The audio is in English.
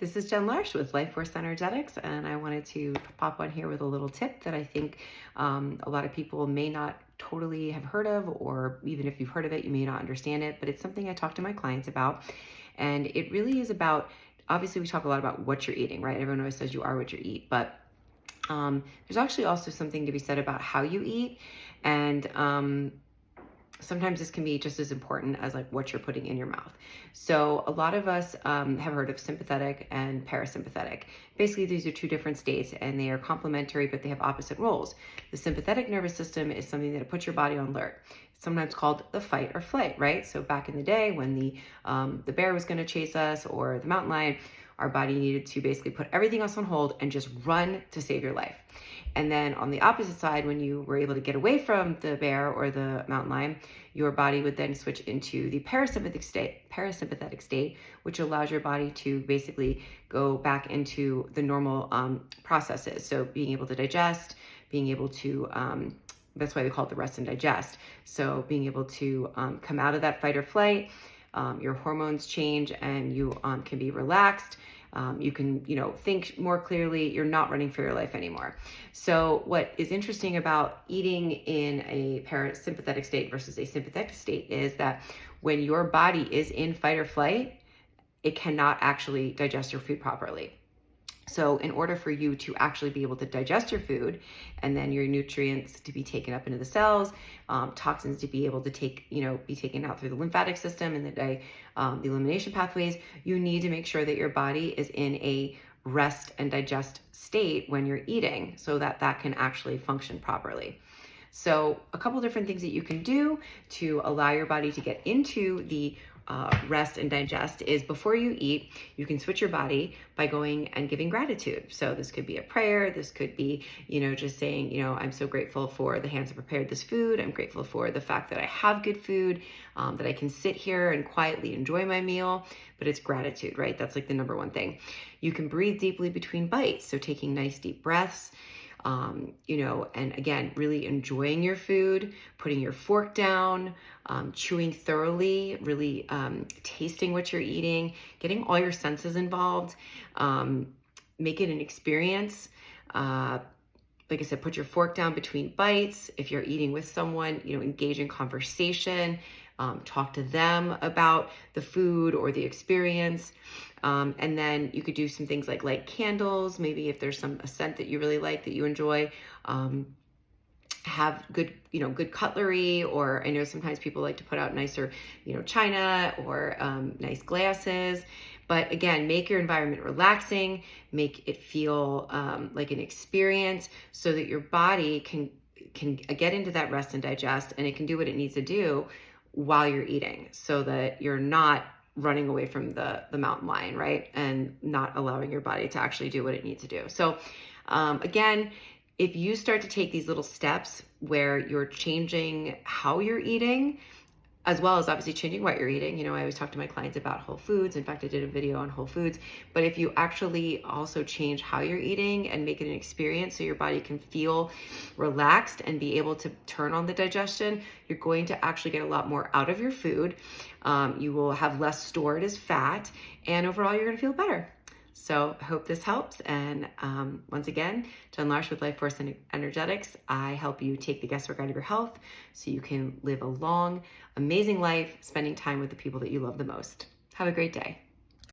This is Jen Larsh with Life Force Energetics, and I wanted to pop on here with a little tip that I think a lot of people may not totally have heard of, or even if you've heard of it, you may not understand it, but it's something I talk to my clients about. And it really is about, obviously we talk a lot about what you're eating, right? Everyone always says you are what you eat, but there's actually also something to be said about how you eat. And sometimes this can be just as important as like what you're putting in your mouth. So a lot of us have heard of sympathetic and parasympathetic. Basically, these are two different states and they are complementary, but they have opposite roles. The sympathetic nervous system is something that puts your body on alert. It's sometimes called the fight or flight, right? So back in the day when the bear was going to chase us or the mountain lion, our body needed to basically put everything else on hold and just run to save your life. And then on the opposite side, when you were able to get away from the bear or the mountain lion, your body would then switch into the parasympathetic state, which allows your body to basically go back into the normal processes. So being able to digest, being able to, that's why they call it the rest and digest. So being able to come out of that fight or flight, your hormones change and you can be relaxed. You can, think more clearly. You're not running for your life anymore. So what is interesting about eating in a parasympathetic state versus a sympathetic state is that when your body is in fight or flight, it cannot actually digest your food properly. So in order for you to actually be able to digest your food and then your nutrients to be taken up into the cells, toxins to be able to be taken out through the lymphatic system and the elimination pathways, you need to make sure that your body is in a rest and digest state when you're eating so that that can actually function properly. So a couple different things that you can do to allow your body to get into the rest and digest is before you eat, you can switch your body by going and giving gratitude. So this could be a prayer. This could be, just saying, I'm so grateful for the hands that prepared this food. I'm grateful for the fact that I have good food, that I can sit here and quietly enjoy my meal, but it's gratitude, right? That's like the number one thing. You can breathe deeply between bites. So taking nice deep breaths, and again, really enjoying your food, putting your fork down, chewing thoroughly, really tasting what you're eating, getting all your senses involved, make it an experience. Like I said, put your fork down between bites. If you're eating with someone, engage in conversation, talk to them about the food or the experience. And then you could do some things like light candles, maybe if there's a scent that you really like that you enjoy, have good cutlery, or I know sometimes people like to put out nicer, china or nice glasses. But again, make your environment relaxing, make it feel like an experience so that your body can get into that rest and digest, and it can do what it needs to do while you're eating so that you're not running away from the mountain lion, right? And not allowing your body to actually do what it needs to do. So again, if you start to take these little steps where you're changing how you're eating, as well as obviously changing what you're eating. I always talk to my clients about whole foods. In fact, I did a video on whole foods. But if you actually also change how you're eating and make it an experience so your body can feel relaxed and be able to turn on the digestion, you're going to actually get a lot more out of your food. You will have less stored as fat, and overall, you're going to feel better. So I hope this helps. And once again, Jen Larsh with Life Force Energetics. I help you take the guesswork out of your health so you can live a long, amazing life, spending time with the people that you love the most. Have a great day.